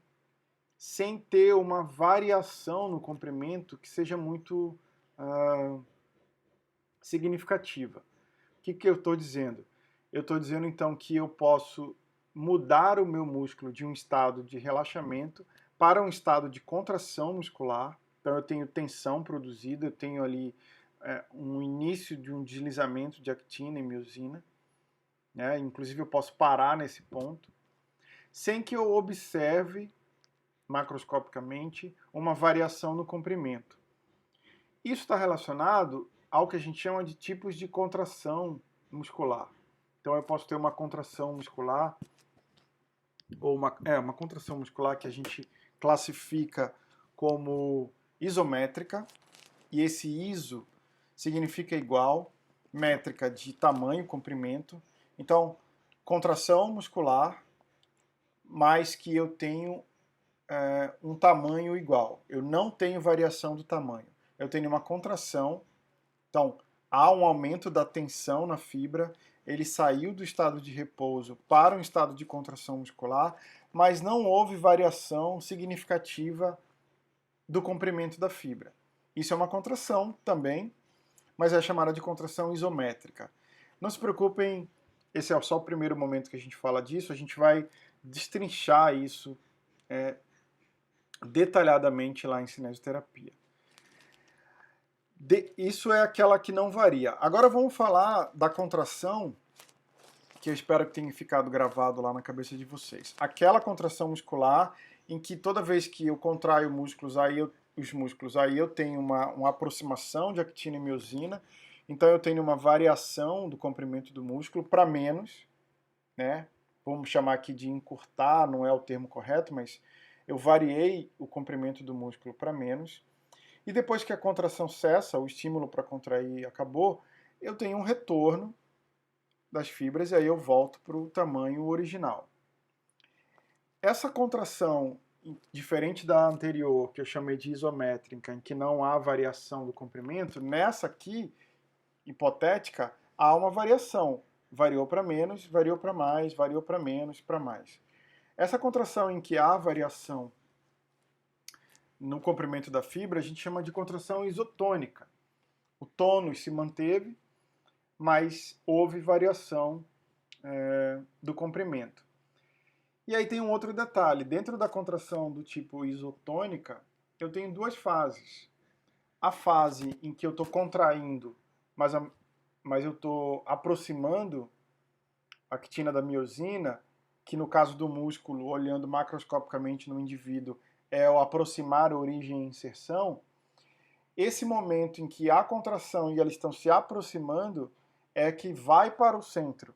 sem ter uma variação no comprimento que seja muito significativa. O que eu estou dizendo? Eu estou dizendo então que eu posso mudar o meu músculo de um estado de relaxamento para um estado de contração muscular. Então eu tenho tensão produzida, eu tenho ali um início de um deslizamento de actina e miosina, né? Inclusive eu posso parar nesse ponto, sem que eu observe macroscopicamente uma variação no comprimento. Isso está relacionado ao que a gente chama de tipos de contração muscular. Então eu posso ter uma contração muscular, ou uma contração muscular que a gente classifica como isométrica, e esse iso significa igual, métrica de tamanho, comprimento. Então, contração muscular, mais que eu tenho um tamanho igual. Eu não tenho variação do tamanho. Eu tenho uma contração, então há um aumento da tensão na fibra, ele saiu do estado de repouso para um estado de contração muscular, mas não houve variação significativa do comprimento da fibra. Isso é uma contração também, mas é chamada de contração isométrica. Não se preocupem, esse é só o primeiro momento que a gente fala disso, a gente vai destrinchar isso detalhadamente lá em cinesioterapia. Isso é aquela que não varia. Agora vamos falar da contração, que eu espero que tenha ficado gravado lá na cabeça de vocês. Aquela contração muscular em que toda vez que eu contraio os músculos, aí eu tenho uma aproximação de actina e miosina, então eu tenho uma variação do comprimento do músculo para menos, né? Vamos chamar aqui de encurtar, não é o termo correto, mas eu variei o comprimento do músculo para menos. E depois que a contração cessa, o estímulo para contrair acabou, eu tenho um retorno das fibras e aí eu volto para o tamanho original. Essa contração, diferente da anterior, que eu chamei de isométrica, em que não há variação do comprimento, nessa aqui, hipotética, há uma variação. Variou para menos, variou para mais, variou para menos, para mais. Essa contração em que há variação no comprimento da fibra, a gente chama de contração isotônica. O tônus se manteve, mas houve variação do comprimento. E aí tem um outro detalhe. Dentro da contração do tipo isotônica, eu tenho duas fases. A fase em que eu estou contraindo, mas eu estou aproximando a actina da miosina, que no caso do músculo, olhando macroscopicamente no indivíduo, é o aproximar origem e inserção. esse momento em que há contração e eles estão se aproximando é que vai para o centro.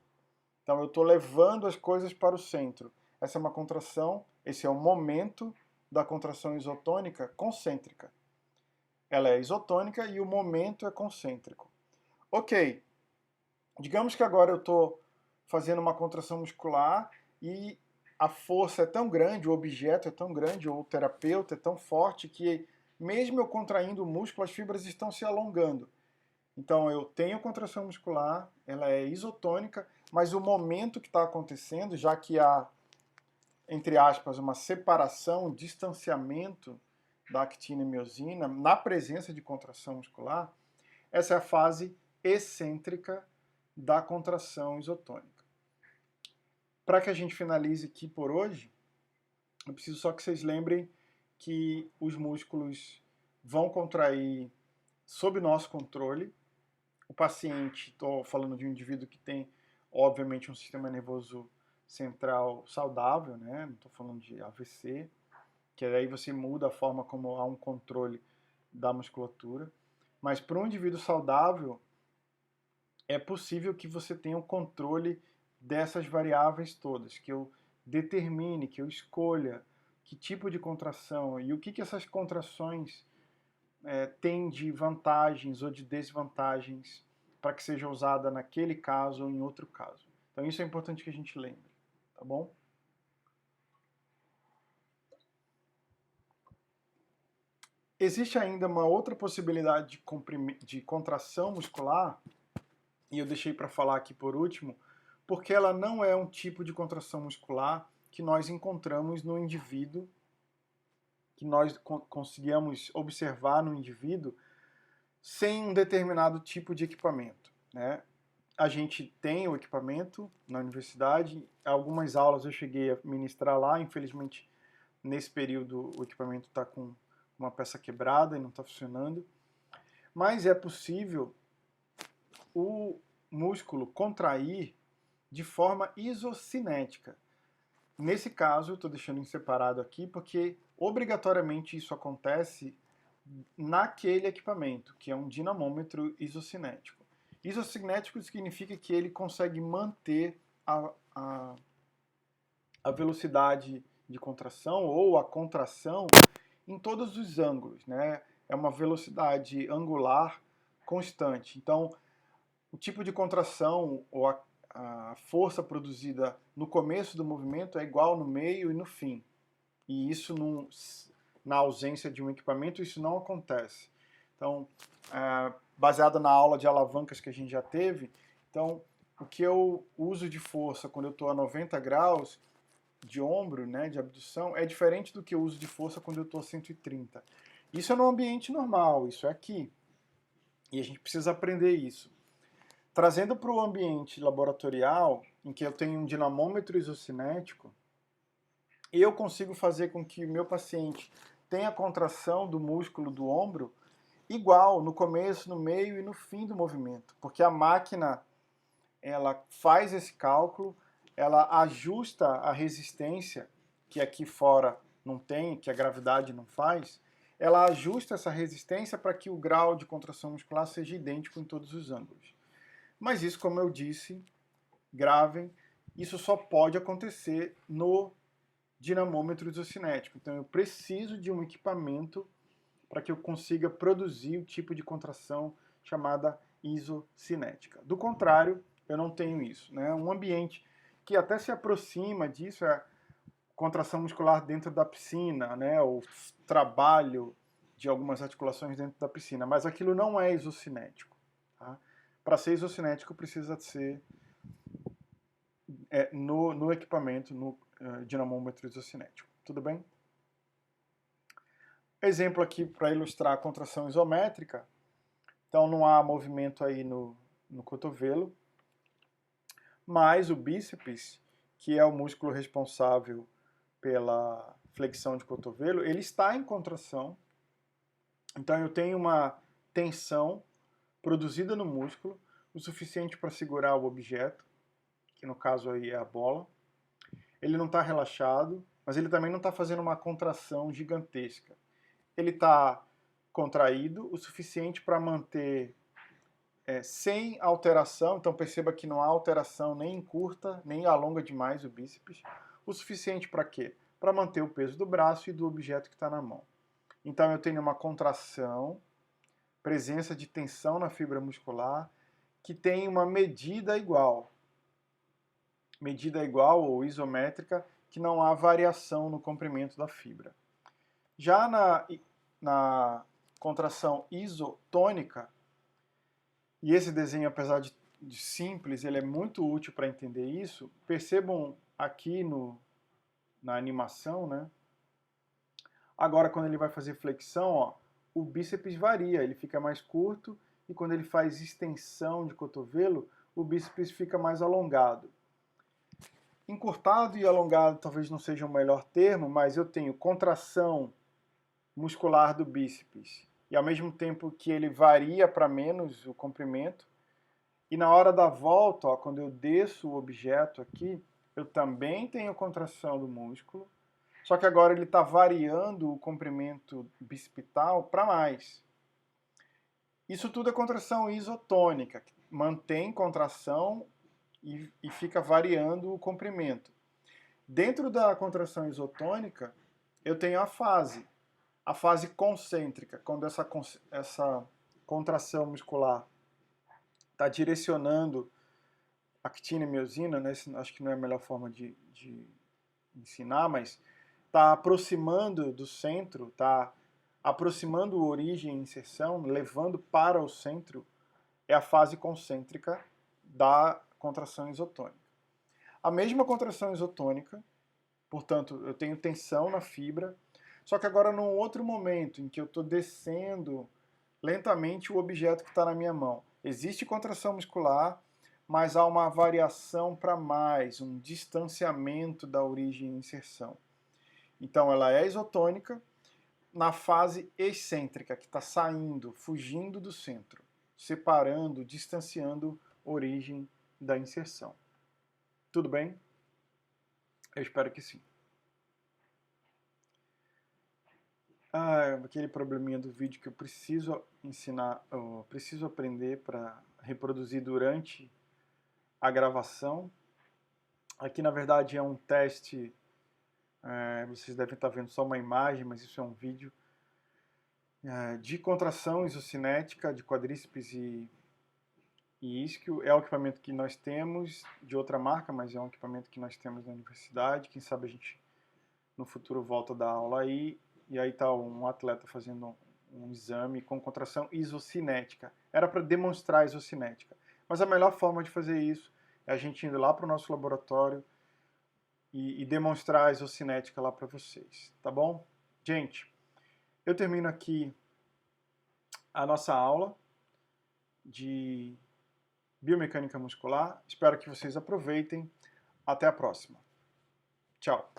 Então eu estou levando as coisas para o centro. Essa é uma contração, esse é o momento da contração isotônica concêntrica. Ela é isotônica e o momento é concêntrico. Ok, digamos que agora eu estou fazendo uma contração muscular e a força é tão grande, o objeto é tão grande, ou o terapeuta é tão forte que mesmo eu contraindo o músculo, as fibras estão se alongando. Então eu tenho contração muscular, ela é isotônica, mas o momento que está acontecendo, já que há, entre aspas, uma separação, um distanciamento da actina e miosina na presença de contração muscular, essa é a fase excêntrica da contração isotônica. Para que a gente finalize aqui por hoje, eu preciso só que vocês lembrem que os músculos vão contrair sob nosso controle. O paciente, estou falando de um indivíduo que tem, obviamente, um sistema nervoso central saudável, né? Não estou falando de AVC, que aí você muda a forma como há um controle da musculatura. Mas para um indivíduo saudável, é possível que você tenha um controle dessas variáveis todas, que eu determine, que eu escolha que tipo de contração e o que essas contrações têm de vantagens ou de desvantagens para que seja usada naquele caso ou em outro caso. Então isso é importante que a gente lembre, tá bom? Existe ainda uma outra possibilidade de contração muscular, e eu deixei para falar aqui por último, porque ela não é um tipo de contração muscular que nós encontramos no indivíduo, que nós conseguimos observar no indivíduo sem um determinado tipo de equipamento, né? A gente tem o equipamento na universidade, algumas aulas eu cheguei a ministrar lá, infelizmente nesse período o equipamento está com uma peça quebrada e não está funcionando, mas é possível o músculo contrair de forma isocinética. Nesse caso, eu estou deixando em separado aqui porque obrigatoriamente isso acontece naquele equipamento, que é um dinamômetro isocinético. Isocinético significa que ele consegue manter a velocidade de contração ou a contração em todos os ângulos, né? É uma velocidade angular constante. Então, o tipo de contração ou a força produzida no começo do movimento é igual no meio e no fim. E isso na ausência de um equipamento, isso não acontece. Então, baseado na aula de alavancas que a gente já teve, então, o que eu uso de força quando eu estou a 90 graus de ombro, né, de abdução, é diferente do que eu uso de força quando eu estou a 130. Isso é no ambiente normal, isso é aqui. E a gente precisa aprender isso. Trazendo para o ambiente laboratorial, em que eu tenho um dinamômetro isocinético, eu consigo fazer com que o meu paciente tenha contração do músculo do ombro igual no começo, no meio e no fim do movimento, porque a máquina ela faz esse cálculo, ela ajusta a resistência, que aqui fora não tem, que a gravidade não faz, ela ajusta essa resistência para que o grau de contração muscular seja idêntico em todos os ângulos. Mas isso, como eu disse, gravem, isso só pode acontecer no dinamômetro isocinético. Então eu preciso de um equipamento para que eu consiga produzir o tipo de contração chamada isocinética. Do contrário, eu não tenho isso, né? Um ambiente que até se aproxima disso é contração muscular dentro da piscina, né? O trabalho de algumas articulações dentro da piscina, mas aquilo não é isocinético. Tá? Para ser isocinético precisa ser no equipamento, no dinamômetro isocinético. Tudo bem? Exemplo aqui para ilustrar a contração isométrica. Então não há movimento aí no cotovelo, mas o bíceps, que é o músculo responsável pela flexão de cotovelo, ele está em contração. Então eu tenho uma tensão produzida no músculo, o suficiente para segurar o objeto, que no caso aí é a bola. Ele não está relaxado, mas ele também não está fazendo uma contração gigantesca. Ele está contraído, o suficiente para manter sem alteração, então perceba que não há alteração nem encurta, nem alonga demais o bíceps. O suficiente para quê? Para manter o peso do braço e do objeto que está na mão. Então eu tenho uma contração, presença de tensão na fibra muscular, que tem uma medida igual ou isométrica, que não há variação no comprimento da fibra. Já na contração isotônica, e esse desenho, apesar de simples, ele é muito útil para entender isso. Percebam aqui na animação, né? Agora, quando ele vai fazer flexão, ó, o bíceps varia, ele fica mais curto, e quando ele faz extensão de cotovelo, o bíceps fica mais alongado. Encurtado e alongado talvez não seja o melhor termo, mas eu tenho contração muscular do bíceps, e ao mesmo tempo que ele varia para menos o comprimento, e na hora da volta, ó, quando eu desço o objeto aqui, eu também tenho contração do músculo, só que agora ele está variando o comprimento bicipital para mais. Isso tudo é contração isotônica, que mantém contração e fica variando o comprimento. Dentro da contração isotônica, eu tenho a fase concêntrica, quando essa contração muscular está direcionando actina e miosina, né? Acho que não é a melhor forma de ensinar, mas está aproximando do centro, está aproximando origem e inserção, levando para o centro, é a fase concêntrica da contração isotônica. A mesma contração isotônica, portanto, eu tenho tensão na fibra, só que agora num outro momento, em que eu estou descendo lentamente o objeto que está na minha mão. Existe contração muscular, mas há uma variação para mais, um distanciamento da origem e inserção. Então ela é isotônica na fase excêntrica, que está saindo, fugindo do centro, separando, distanciando origem da inserção. Tudo bem? Eu espero que sim. Aquele probleminha do vídeo que eu preciso ensinar, eu preciso aprender para reproduzir durante a gravação. Aqui na verdade é um teste, vocês devem estar vendo só uma imagem, mas isso é um vídeo de contração isocinética de quadríceps e isquio. É o equipamento que nós temos, de outra marca, mas é um equipamento que nós temos na universidade. Quem sabe a gente no futuro volta a dar aula aí. E aí está um atleta fazendo um exame com contração isocinética. Era para demonstrar a isocinética. Mas a melhor forma de fazer isso é a gente indo lá para o nosso laboratório e demonstrar a isocinética lá para vocês. Tá bom? Gente, eu termino aqui a nossa aula de biomecânica muscular. Espero que vocês aproveitem. Até a próxima. Tchau.